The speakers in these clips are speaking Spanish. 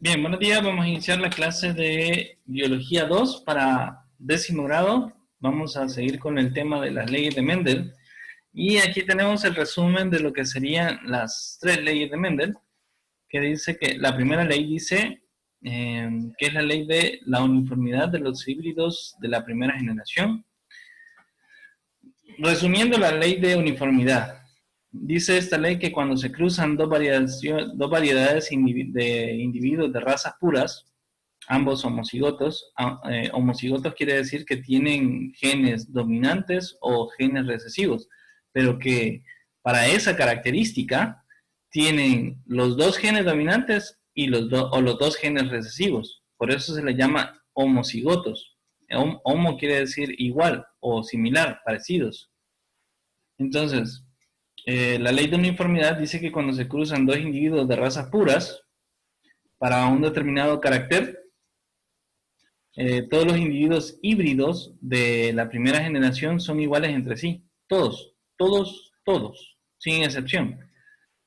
Bien, buenos días. Vamos a iniciar la clase de Biología 2 para 10º grado. Vamos a seguir con el tema de las leyes de Mendel. Y aquí tenemos el resumen de lo que serían las 3 leyes de Mendel, que dice que la primera ley dice que es la ley de la uniformidad de los híbridos de la primera generación. Resumiendo la ley de uniformidad, dice esta ley que cuando se cruzan dos variedades de individuos de razas puras, ambos homocigotos, homocigotos quiere decir que tienen genes dominantes o genes recesivos, pero que para esa característica tienen los dos genes dominantes y los dos genes recesivos. Por eso se les llama homocigotos. Homo quiere decir igual o similar, parecidos. Entonces, la ley de uniformidad dice que cuando se cruzan dos individuos de razas puras para un determinado carácter, todos los individuos híbridos de la primera generación son iguales entre sí. Todos, sin excepción.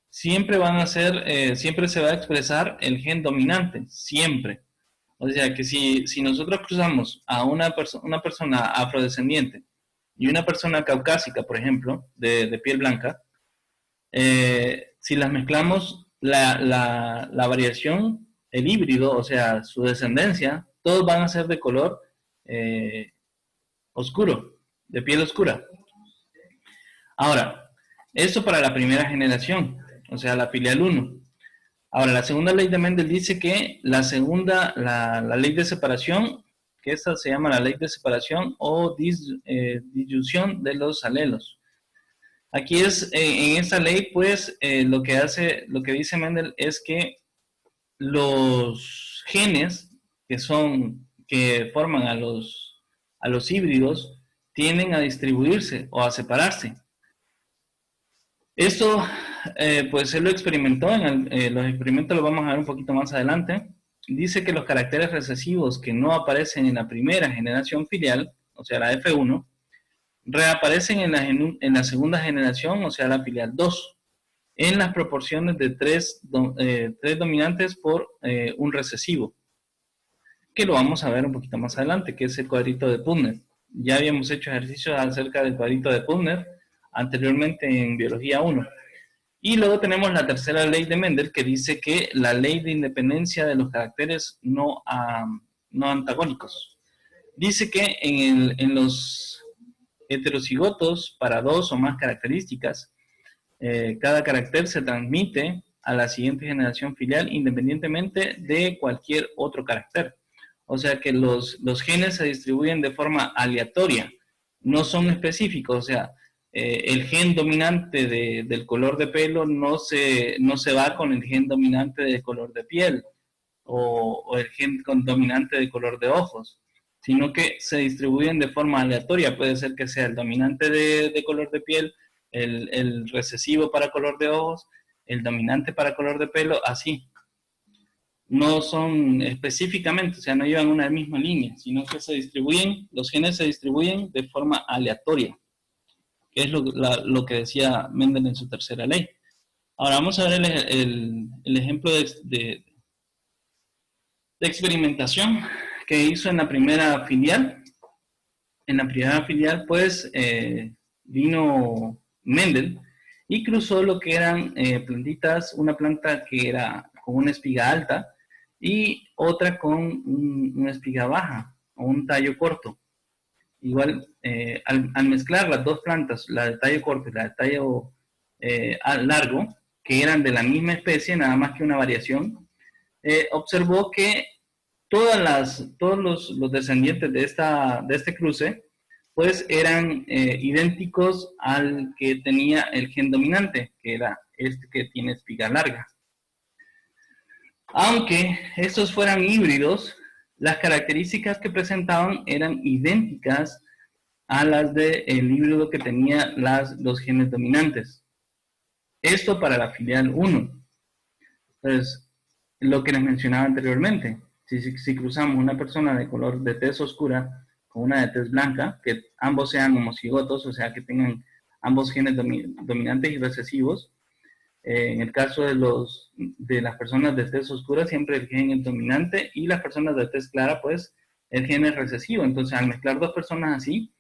Siempre van a ser, siempre se va a expresar el gen dominante, siempre. O sea que si nosotros cruzamos a una persona afrodescendiente y una persona caucásica, por ejemplo, de piel blanca, si las mezclamos, la variación, el híbrido, o sea, su descendencia, todos van a ser de color oscuro, de piel oscura. Ahora, esto para la primera generación, o sea, la filial 1. Ahora, la segunda ley de Mendel dice que la ley de separación, que esta se llama la ley de separación o disyunción de los alelos. Aquí en esta ley, pues, lo que dice Mendel es que los genes que forman a los híbridos tienden a distribuirse o a separarse. Esto, pues él lo experimentó, los experimentos los vamos a ver un poquito más adelante. Dice que los caracteres recesivos que no aparecen en la primera generación filial, o sea, la F1, reaparecen en la segunda generación, o sea, la filial 2, en las proporciones de 3 dominantes por un recesivo, que lo vamos a ver un poquito más adelante, que es el cuadrito de Putner. Ya habíamos hecho ejercicios acerca del cuadrito de Putner anteriormente en Biología 1. Y luego tenemos la tercera ley de Mendel, que dice que la ley de independencia de los caracteres no antagónicos. Dice que en los heterocigotos para 2 o más características, cada carácter se transmite a la siguiente generación filial independientemente de cualquier otro carácter. O sea que los genes se distribuyen de forma aleatoria, no son específicos. O sea, el gen dominante del color de pelo no se va con el gen dominante del color de piel o el gen dominante del color de ojos, sino que se distribuyen de forma aleatoria. Puede ser que sea el dominante de color de piel, el recesivo para color de ojos, el dominante para color de pelo, así. No son específicamente, o sea, no llevan una misma línea, sino que los genes se distribuyen de forma aleatoria, que es lo que decía Mendel en su tercera ley. Ahora vamos a ver el ejemplo de experimentación que hizo en la primera filial. En la primera filial, pues, vino Mendel y cruzó lo que eran plantitas, una planta que era con una espiga alta y otra con una espiga baja o un tallo corto. Igual, al mezclar las dos plantas, la de tallo corto y la de tallo largo, que eran de la misma especie, nada más que una variación, observó que todos los descendientes de este cruce, pues eran idénticos al que tenía el gen dominante, que era este que tiene espiga larga. Aunque estos fueran híbridos, las características que presentaban eran idénticas a las del híbrido que tenía los genes dominantes. Esto para la filial 1. Pues lo que les mencionaba anteriormente. Si cruzamos una persona de tez oscura con una de tez blanca, que ambos sean homocigotos, o sea que tengan ambos genes dominantes y recesivos, En el caso de las personas de tez oscura, siempre el gen es dominante, y las personas de tez clara, pues, el gen es recesivo. Entonces, al mezclar dos personas así,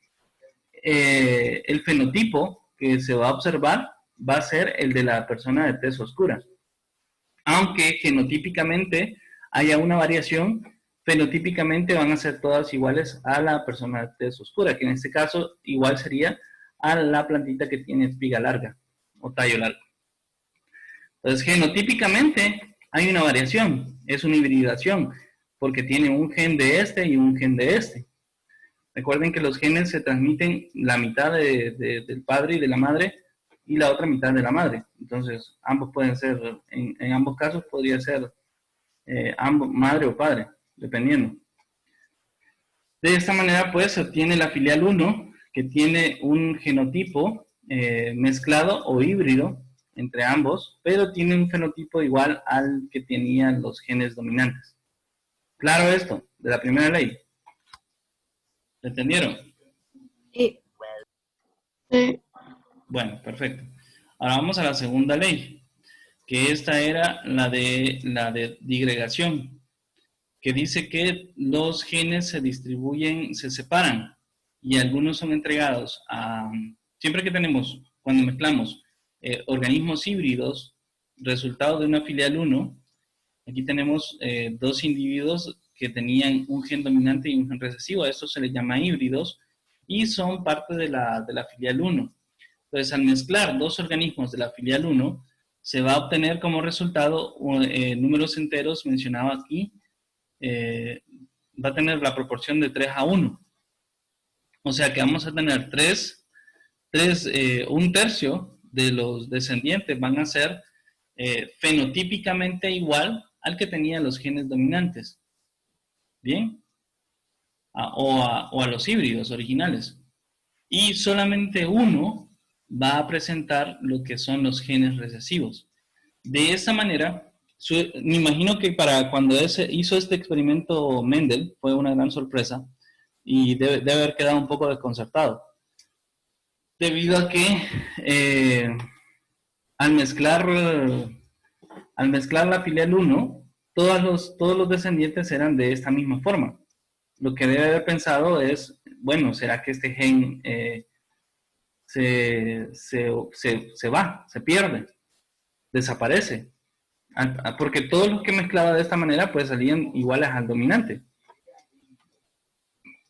el fenotipo que se va a observar va a ser el de la persona de tez oscura. Aunque genotípicamente haya una variación, fenotípicamente van a ser todas iguales a la persona de tez oscura, que en este caso igual sería a la plantita que tiene espiga larga o tallo largo. Entonces, genotípicamente hay una variación, es una hibridación, porque tiene un gen de este y un gen de este. Recuerden que los genes se transmiten la mitad del padre y de la madre y la otra mitad de la madre. Entonces, ambos pueden ser, en ambos casos podría ser ambos, madre o padre, dependiendo. De esta manera, pues, se obtiene la filial 1, que tiene un genotipo mezclado o híbrido entre ambos, pero tiene un fenotipo igual al que tenían los genes dominantes. ¿Claro esto? De la primera ley. ¿Entendieron? Sí. Sí. Bueno, perfecto. Ahora vamos a la segunda ley, que esta era la de digregación, que dice que los genes se distribuyen, se separan, y algunos son entregados a, siempre que tenemos, cuando mezclamos organismos híbridos, resultado de una filial 1, aquí tenemos dos individuos que tenían un gen dominante y un gen recesivo, a estos se les llama híbridos, y son parte de la filial 1. Entonces, al mezclar dos organismos de la filial 1, se va a obtener como resultado números enteros, mencionaba aquí, va a tener la proporción de 3 a 1. O sea que vamos a tener un tercio de los descendientes van a ser fenotípicamente igual al que tenían los genes dominantes. ¿Bien? O a los híbridos originales. Y solamente uno va a presentar lo que son los genes recesivos. De esa manera, me imagino que para cuando hizo este experimento Mendel, fue una gran sorpresa y debe haber quedado un poco desconcertado. Debido a que al mezclar la filial 1, todos los descendientes eran de esta misma forma. Lo que debe haber pensado es, bueno, ¿será que este gen se va, se pierde, desaparece? Porque todos los que mezclaba de esta manera pues salían iguales al dominante.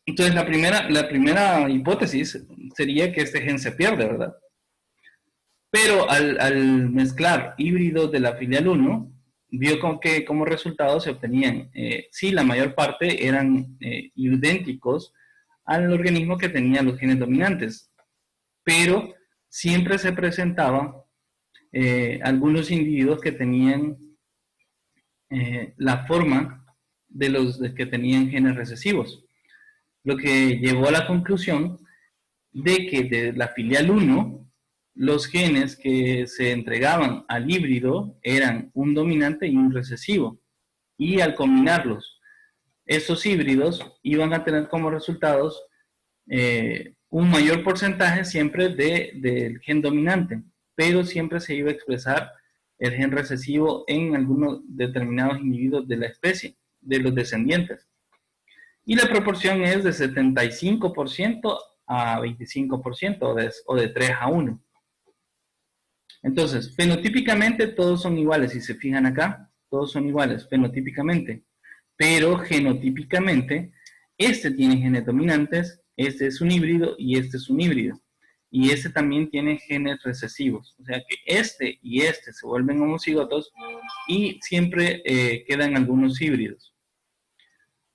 Entonces la primera hipótesis sería que este gen se pierde, ¿verdad? Pero al mezclar híbridos de la filial 1, vio que como resultado se obtenían, sí, la mayor parte eran idénticos al organismo que tenía los genes dominantes, pero siempre se presentaban algunos individuos que tenían la forma de los que tenían genes recesivos, lo que llevó a la conclusión de que de la filial 1, los genes que se entregaban al híbrido eran un dominante y un recesivo, y al combinarlos, estos híbridos iban a tener como resultados un mayor porcentaje siempre del gen dominante, pero siempre se iba a expresar el gen recesivo en algunos determinados individuos de la especie, de los descendientes. Y la proporción es de 75% a 25% o de 3 a 1. Entonces, fenotípicamente todos son iguales, si se fijan acá, todos son iguales fenotípicamente, pero genotípicamente este tiene genes dominantes, este es un híbrido y este es un híbrido. Y este también tiene genes recesivos. O sea que este y este se vuelven homocigotos y siempre quedan algunos híbridos.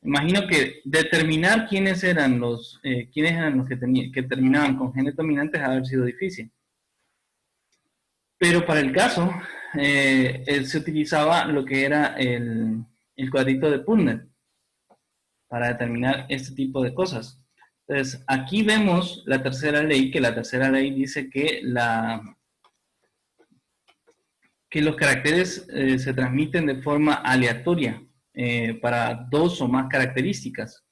Imagino que determinar quiénes eran los que terminaban con genes dominantes ha haber sido difícil. Pero para el caso, se utilizaba lo que era el cuadrito de Putnam para determinar este tipo de cosas. Entonces, aquí vemos la tercera ley, que la tercera ley dice que los caracteres se transmiten de forma aleatoria para dos o más características.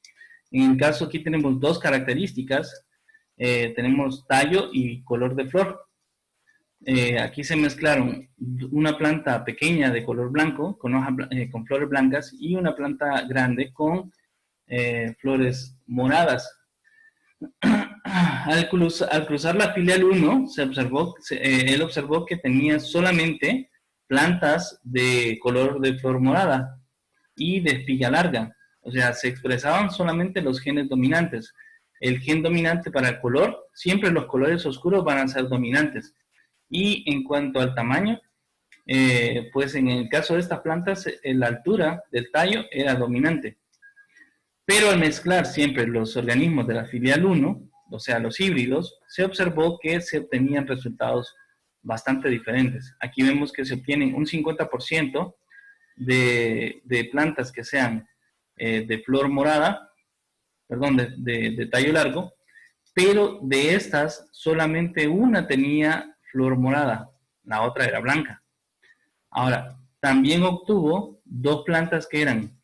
En el caso aquí tenemos dos características, tenemos tallo y color de flor. Aquí se mezclaron una planta pequeña de color blanco, con, con flores blancas, y una planta grande con flores moradas. Al cruzar la filial 1, él observó que tenía solamente plantas de color de flor morada y de espiga larga. O sea, se expresaban solamente los genes dominantes. El gen dominante para el color, siempre los colores oscuros van a ser dominantes. Y en cuanto al tamaño, pues en el caso de estas plantas, la altura del tallo era dominante. Pero al mezclar siempre los organismos de la filial 1, o sea, los híbridos, se observó que se obtenían resultados bastante diferentes. Aquí vemos que se obtienen un 50% de plantas que sean de flor morada, perdón, de tallo largo, pero de estas solamente una tenía flor morada, la otra era blanca. Ahora, también obtuvo dos plantas que eran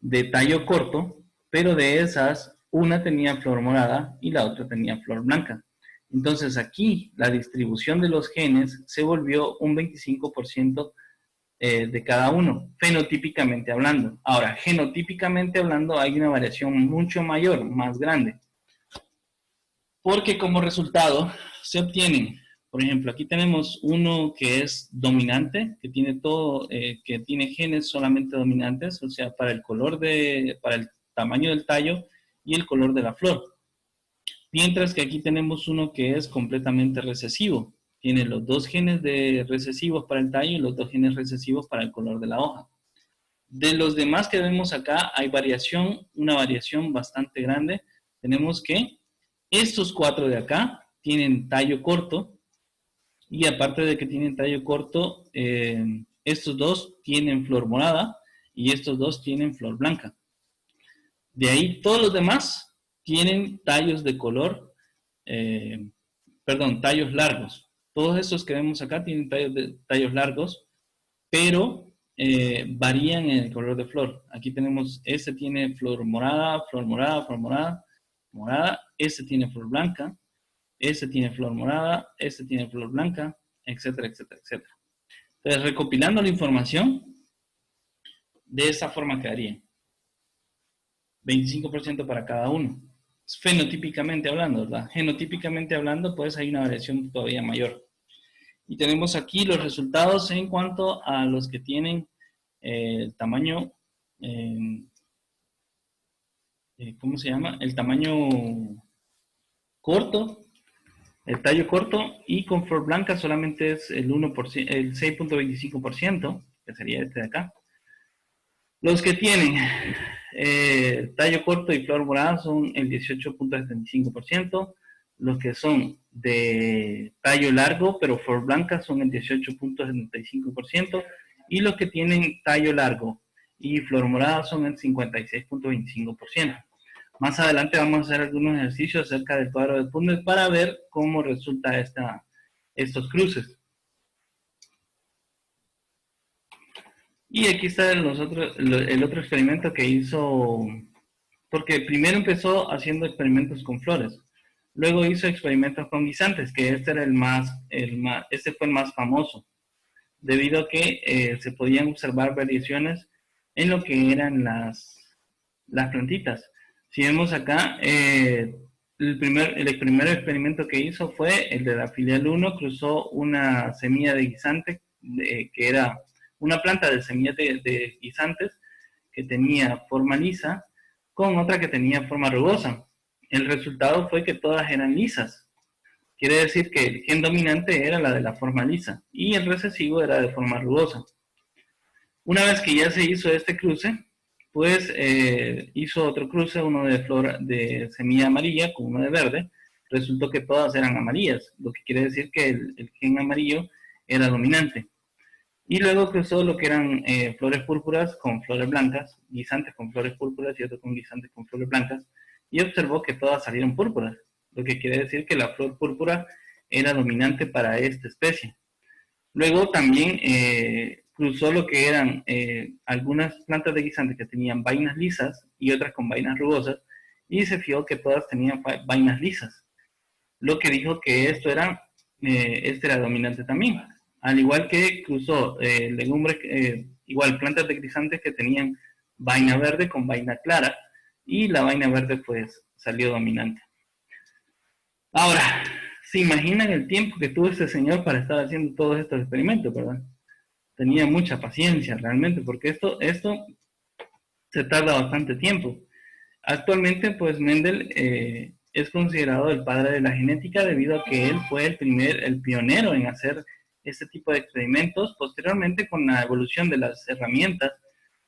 de tallo corto, pero de esas una tenía flor morada y la otra tenía flor blanca. Entonces aquí la distribución de los genes se volvió un 25% de cada uno, fenotípicamente hablando. Ahora, genotípicamente hablando hay una variación mucho mayor, más grande, porque como resultado se obtienen, por ejemplo, aquí tenemos uno que es dominante, que tiene todo, que tiene genes solamente dominantes, o sea, para el color para el tamaño del tallo y el color de la flor. Mientras que aquí tenemos uno que es completamente recesivo. Tiene los dos genes recesivos para el tallo y los dos genes recesivos para el color de la hoja. De los demás que vemos acá hay una variación bastante grande. Tenemos que estos cuatro de acá tienen tallo corto y aparte de que tienen tallo corto, estos dos tienen flor morada y estos dos tienen flor blanca. De ahí todos los demás tienen tallos de color, tallos largos. Todos estos que vemos acá tienen tallos largos, pero varían en el color de flor. Aquí tenemos, este tiene flor morada, flor morada, flor morada, morada. Este tiene flor blanca, este tiene flor morada, este tiene flor blanca, etcétera, etcétera, etcétera. Entonces, recopilando la información, de esta forma quedaría 25% para cada uno. Fenotípicamente hablando, ¿verdad? Genotípicamente hablando, pues hay una variación todavía mayor. Y tenemos aquí los resultados en cuanto a los que tienen el tamaño, ¿cómo se llama? El tamaño corto, el tallo corto, y con flor blanca solamente es el 1%, el 6.25%, que sería este de acá. Los que tienen tallo corto y flor morada son el 18.75%. Los que son de tallo largo pero flor blanca son el 18.75%. Y los que tienen tallo largo y flor morada son el 56.25%. Más adelante vamos a hacer algunos ejercicios acerca del cuadro de Punnett para ver cómo resulta estos cruces. Y aquí está el otro experimento que hizo, porque primero empezó haciendo experimentos con flores, luego hizo experimentos con guisantes, que este era este fue el más famoso, debido a que se podían observar variaciones en lo que eran las plantitas. Si vemos acá, el primer experimento que hizo fue el de la filial 1, cruzó una semilla de guisante, que era una planta de semillas de guisantes que tenía forma lisa con otra que tenía forma rugosa. El resultado fue que todas eran lisas. Quiere decir que el gen dominante era la de la forma lisa y el recesivo era de forma rugosa. Una vez que ya se hizo este cruce, pues hizo otro cruce, uno de semilla amarilla con uno de verde. Resultó que todas eran amarillas, lo que quiere decir que el gen amarillo era dominante. Y luego cruzó lo que eran flores púrpuras con flores blancas, guisantes con flores púrpuras y otro con guisantes con flores blancas, y observó que todas salieron púrpuras, lo que quiere decir que la flor púrpura era dominante para esta especie. Luego también cruzó lo que eran algunas plantas de guisantes que tenían vainas lisas y otras con vainas rugosas, y se fijó que todas tenían vainas lisas, lo que dijo que esto era este era dominante también. Al igual que cruzó legumbres, igual plantas de guisantes que tenían vaina verde con vaina clara, y la vaina verde pues salió dominante. Ahora, ¿se imaginan el tiempo que tuvo este señor para estar haciendo todos estos experimentos, verdad? Tenía mucha paciencia realmente, porque esto se tarda bastante tiempo. Actualmente, pues Mendel es considerado el padre de la genética debido a que él fue el pionero en hacer este tipo de experimentos. Posteriormente, con la evolución de las herramientas,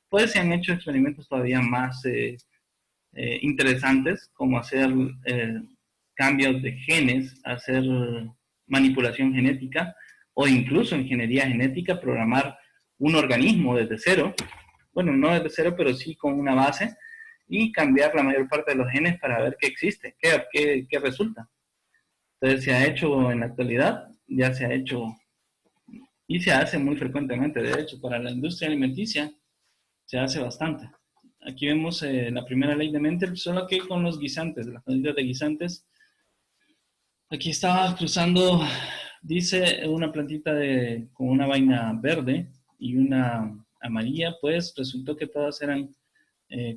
pues se han hecho experimentos todavía más interesantes, como hacer cambios de genes, hacer manipulación genética o incluso ingeniería genética, programar un organismo desde cero, bueno, no desde cero, pero sí con una base, y cambiar la mayor parte de los genes para ver qué existe, qué resulta. Entonces se ha hecho en la actualidad, ya se ha hecho y se hace muy frecuentemente, de hecho, para la industria alimenticia se hace bastante. Aquí vemos la primera ley de Mendel, solo que con los guisantes, las plantitas de guisantes. Aquí estaba cruzando, dice, una plantita con una vaina verde y una amarilla, pues resultó que todas eran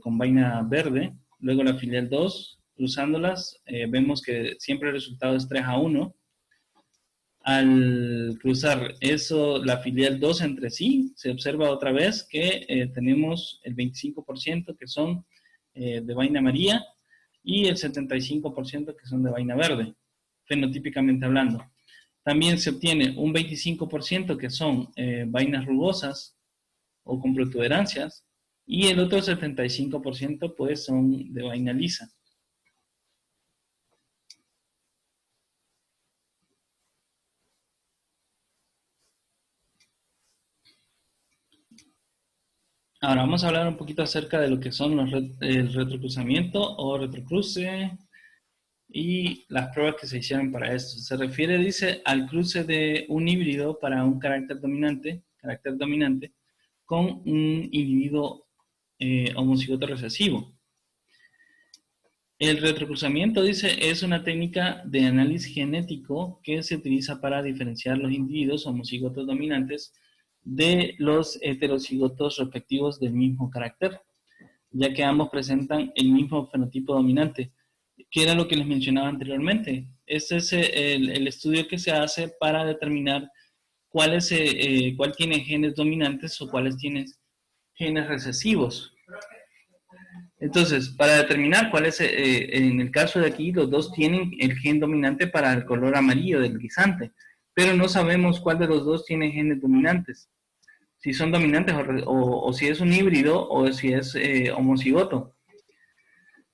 con vaina verde. Luego la filial 2, cruzándolas, vemos que siempre el resultado es 3-1. Al cruzar eso, la filial 2 entre sí, se observa otra vez que tenemos el 25% que son de vaina amarilla y el 75% que son de vaina verde, fenotípicamente hablando. También se obtiene un 25% que son vainas rugosas o con protuberancias, y el otro 75% pues son de vaina lisa. Ahora vamos a hablar un poquito acerca de lo que son el retrocruzamiento o retrocruce y las pruebas que se hicieron para esto. Se refiere, dice, al cruce de un híbrido para un carácter dominante con un individuo homocigoto recesivo. El retrocruzamiento, dice, es una técnica de análisis genético que se utiliza para diferenciar los individuos homocigotos dominantes de los heterocigotos respectivos del mismo carácter, ya que ambos presentan el mismo fenotipo dominante, que era lo que les mencionaba anteriormente. Este es el estudio que se hace para determinar cuál tiene genes dominantes o cuáles tienen genes recesivos. Entonces, para determinar cuál es, en el caso de aquí, los dos tienen el gen dominante para el color amarillo del guisante, pero no sabemos cuál de los dos tiene genes dominantes. Si son dominantes o si es un híbrido o si es homocigoto.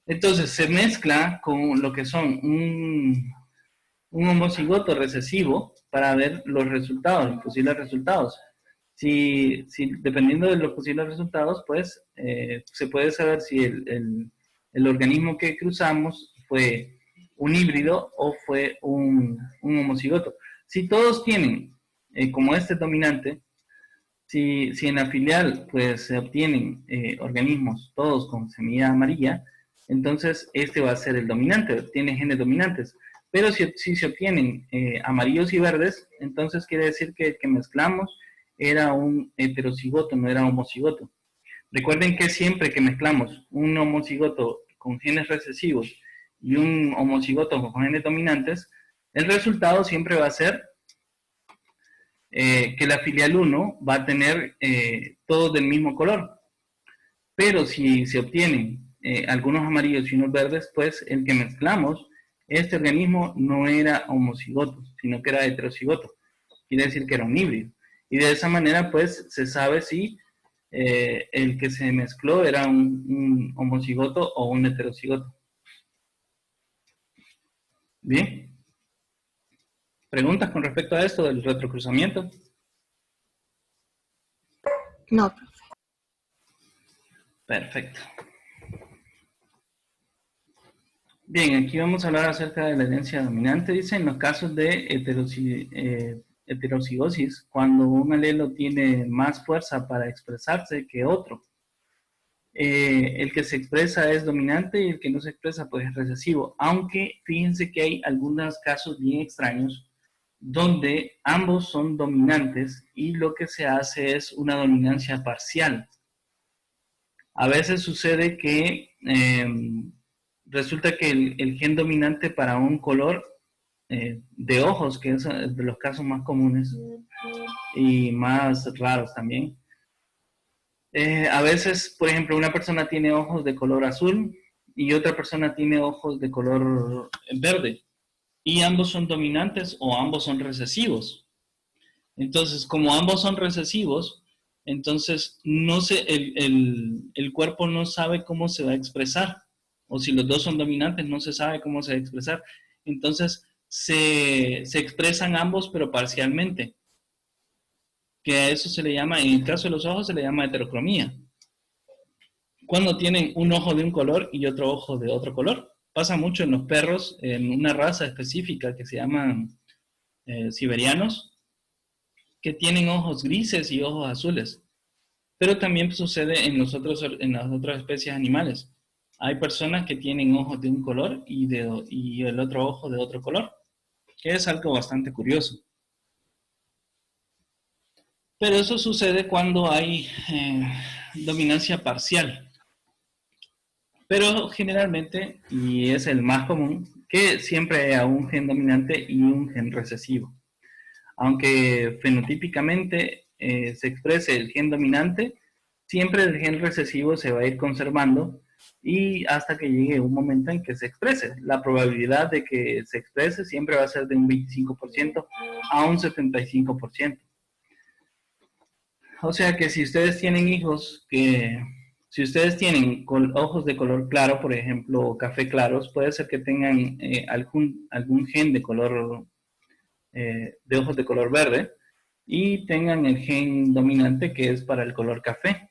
Entonces, se mezcla con lo que son un homocigoto recesivo para ver los resultados, los posibles resultados. Si dependiendo de los posibles resultados, pues se puede saber si el organismo que cruzamos fue un híbrido o fue un homocigoto. Si todos tienen, como este dominante, si en la filial pues se obtienen organismos todos con semilla amarilla, entonces este va a ser el dominante, tiene genes dominantes. Pero si se obtienen amarillos y verdes, entonces quiere decir que el que mezclamos era un heterocigoto, no era homocigoto. Recuerden que siempre que mezclamos un homocigoto con genes recesivos y un homocigoto con genes dominantes, el resultado siempre va a ser que la filial 1 va a tener todos del mismo color. Pero si se obtienen algunos amarillos y unos verdes, pues el que mezclamos, este organismo no era homocigoto, sino que era heterocigoto. Quiere decir que era un híbrido. Y de esa manera, pues, se sabe si el que se mezcló era un homocigoto o un heterocigoto. Bien. ¿Preguntas con respecto a esto del retrocruzamiento? No. Perfecto. Bien, aquí vamos a hablar acerca de la herencia dominante. Dice, en los casos de heterocigosis, cuando un alelo tiene más fuerza para expresarse que otro, el que se expresa es dominante y el que no se expresa pues es recesivo. Aunque fíjense que hay algunos casos bien extraños donde ambos son dominantes y lo que se hace es una dominancia parcial. A veces sucede que resulta que el gen dominante para un color de ojos, que es de los casos más comunes y más raros también. A veces, por ejemplo, una persona tiene ojos de color azul y otra persona tiene ojos de color verde. Y ambos son dominantes o ambos son recesivos. Entonces, como ambos son recesivos, entonces no se, el cuerpo no sabe cómo se va a expresar. O si los dos son dominantes, no se sabe cómo se va a expresar. Entonces, se expresan ambos, pero parcialmente. Que a eso se le llama, en el caso de los ojos, se le llama heterocromía. Cuando tienen un ojo de un color y otro ojo de otro color. Pasa mucho en los perros, en una raza específica que se llaman siberianos, que tienen ojos grises y ojos azules. Pero también sucede en las otras especies animales. Hay personas que tienen ojos de un color y el otro ojo de otro color, que es algo bastante curioso. Pero eso sucede cuando hay dominancia parcial. Pero generalmente, y es el más común, que siempre haya un gen dominante y un gen recesivo. Aunque fenotípicamente se exprese el gen dominante, siempre el gen recesivo se va a ir conservando y hasta que llegue un momento en que se exprese. La probabilidad de que se exprese siempre va a ser de un 25% a un 75%. O sea que si ustedes tienen hijos si ustedes tienen ojos de color claro, por ejemplo, café claros, puede ser que tengan algún gen de color, de ojos de color verde, y tengan el gen dominante que es para el color café.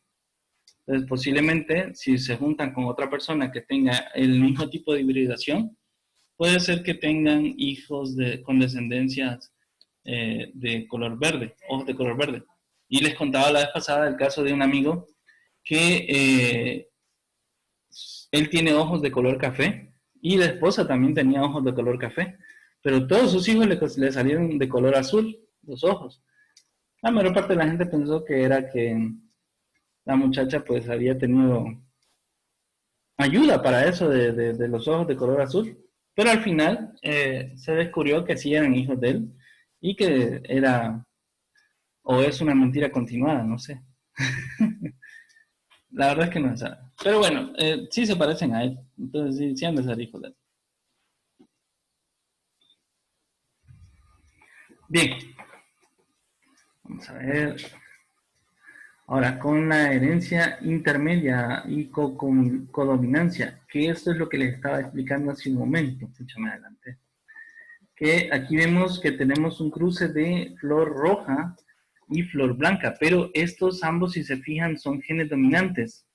Entonces, posiblemente, si se juntan con otra persona que tenga el mismo tipo de hibridación, puede ser que tengan hijos con descendencias de color verde, ojos de color verde. Y les contaba la vez pasada el caso de un amigo que él tiene ojos de color café y la esposa también tenía ojos de color café, pero todos sus hijos le salieron de color azul, los ojos. La mayor parte de la gente pensó que era que la muchacha pues había tenido ayuda para eso de los ojos de color azul, pero al final se descubrió que sí eran hijos de él y que era, o es una mentira continuada, no sé. La verdad es que no se sabe. Pero bueno, sí se parecen a él, entonces sí, sí han de ser hijos de él. Bien, vamos a ver. Ahora, con la herencia intermedia y codominancia, que esto es lo que les estaba explicando hace un momento, escúchame adelante. Que aquí vemos que tenemos un cruce de flor roja y flor blanca, pero estos ambos, si se fijan, son genes dominantes.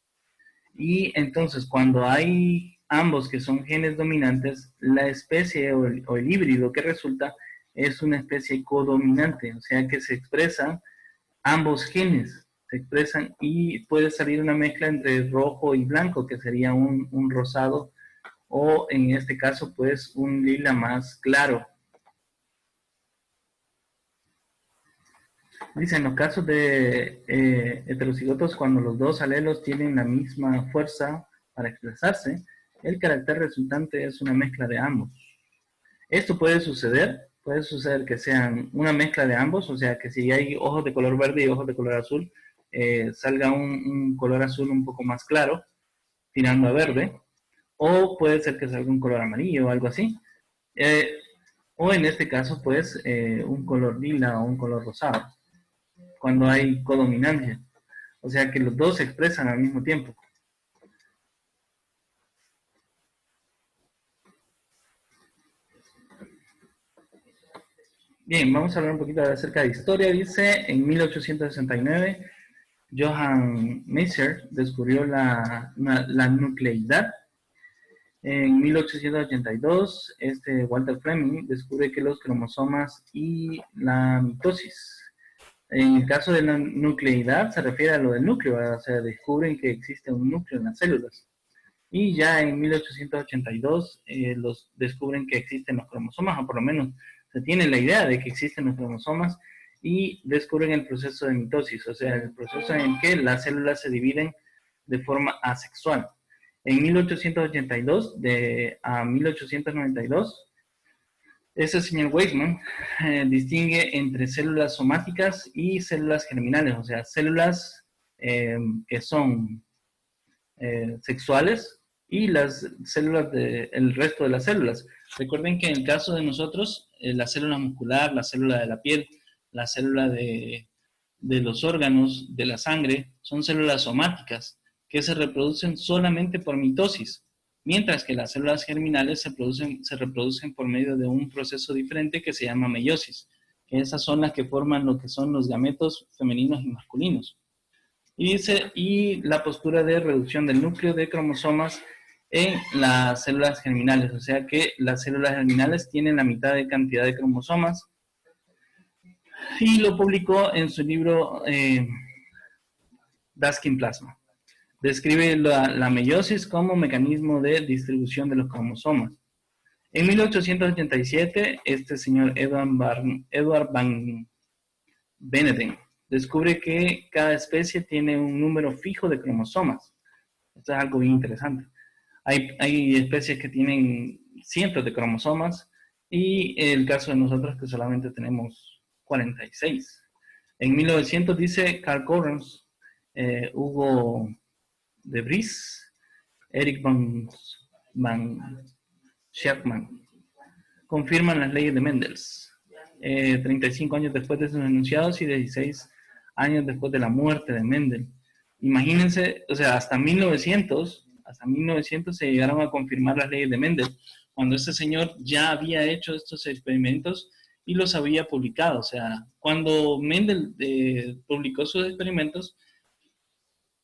Y entonces, cuando hay ambos que son genes dominantes, la especie o el híbrido que resulta es una especie codominante, o sea que se expresan ambos genes, se expresan y puede salir una mezcla entre rojo y blanco, que sería un rosado, o en este caso, pues, un lila más claro. Dice, en los casos de heterocigotos, cuando los dos alelos tienen la misma fuerza para expresarse, el carácter resultante es una mezcla de ambos. Esto puede suceder que sean una mezcla de ambos, o sea que si hay ojos de color verde y ojos de color azul, salga un color azul un poco más claro, tirando a verde, o puede ser que salga un color amarillo o algo así. O en este caso, pues, un color lila o un color rosado, cuando hay codominancia. O sea que los dos se expresan al mismo tiempo. Bien, vamos a hablar un poquito acerca de historia. Dice, en 1869, Johann Meiser descubrió la nucleidad. En 1882, Walter Fleming descubre que los cromosomas y la mitosis. En el caso de la nucleidad se refiere a lo del núcleo, o sea, descubren que existe un núcleo en las células. Y ya en 1882 los descubren que existen los cromosomas, o por lo menos se tiene la idea de que existen los cromosomas y descubren el proceso de mitosis, o sea, el proceso en el que las células se dividen de forma asexual. En 1882 a 1892, ese señor Weizmann distingue entre células somáticas y células germinales, o sea, células que son sexuales y las células el resto de las células. Recuerden que en el caso de nosotros, la célula muscular, la célula de la piel, la célula de los órganos, de la sangre, son células somáticas que se reproducen solamente por mitosis, mientras que las células germinales se reproducen por medio de un proceso diferente que se llama meiosis, que esas son las que forman lo que son los gametos femeninos y masculinos. Y la postura de reducción del núcleo de cromosomas en las células germinales, o sea que las células germinales tienen la mitad de cantidad de cromosomas, y lo publicó en su libro Daskin Plasma. Describe la meiosis como mecanismo de distribución de los cromosomas. En 1887, este señor Edward Van Beneden descubre que cada especie tiene un número fijo de cromosomas. Esto es algo bien interesante. Hay especies que tienen cientos de cromosomas y el caso de nosotros que solamente tenemos 46. En 1900 dice Carl Correns, Hugo de Vries, Eric van Scherman, confirman las leyes de Mendel. 35 años después de sus enunciados y 16 años después de la muerte de Mendel. Imagínense, o sea, hasta 1900 se llegaron a confirmar las leyes de Mendel, cuando este señor ya había hecho estos experimentos y los había publicado. O sea, cuando Mendel publicó sus experimentos,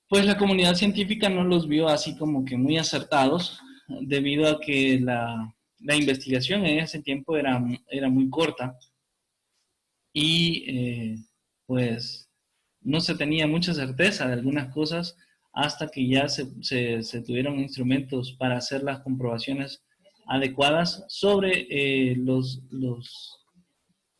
pues la comunidad científica no los vio así como que muy acertados, debido a que la investigación en ese tiempo era muy corta y pues no se tenía mucha certeza de algunas cosas hasta que ya se tuvieron instrumentos para hacer las comprobaciones adecuadas sobre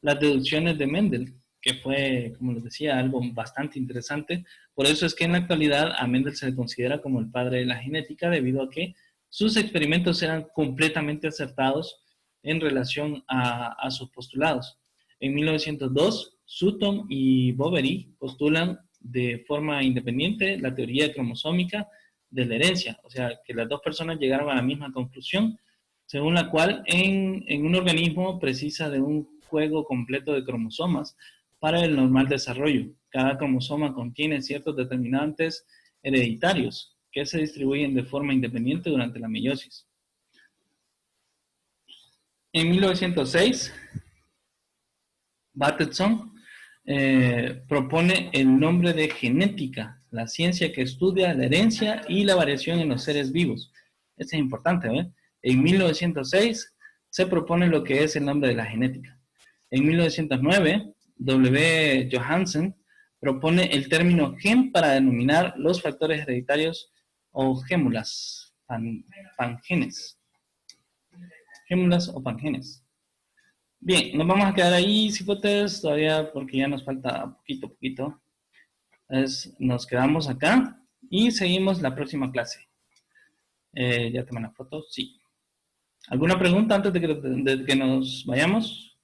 las deducciones de Mendel, que fue, como les decía, algo bastante interesante. Por eso es que en la actualidad a Mendel se le considera como el padre de la genética, debido a que sus experimentos eran completamente acertados en relación a sus postulados. En 1902, Sutton y Boveri postulan de forma independiente la teoría cromosómica de la herencia, o sea, que las dos personas llegaron a la misma conclusión, según la cual en un organismo precisa de un juego completo de cromosomas para el normal desarrollo. Cada cromosoma contiene ciertos determinantes hereditarios que se distribuyen de forma independiente durante la meiosis. En 1906, Bateson propone el nombre de genética, la ciencia que estudia la herencia y la variación en los seres vivos. Esto es importante, ¿eh? En 1906 se propone lo que es el nombre de la genética. En 1909, W. Johansen propone el término gen para denominar los factores hereditarios o gémulas, pangenes. Gémulas o pangenes. Bien, nos vamos a quedar ahí, cipotes, todavía porque ya nos falta poquito. Entonces, nos quedamos acá y seguimos la próxima clase. ¿Ya toman la foto? Sí. ¿Alguna pregunta antes de que nos vayamos?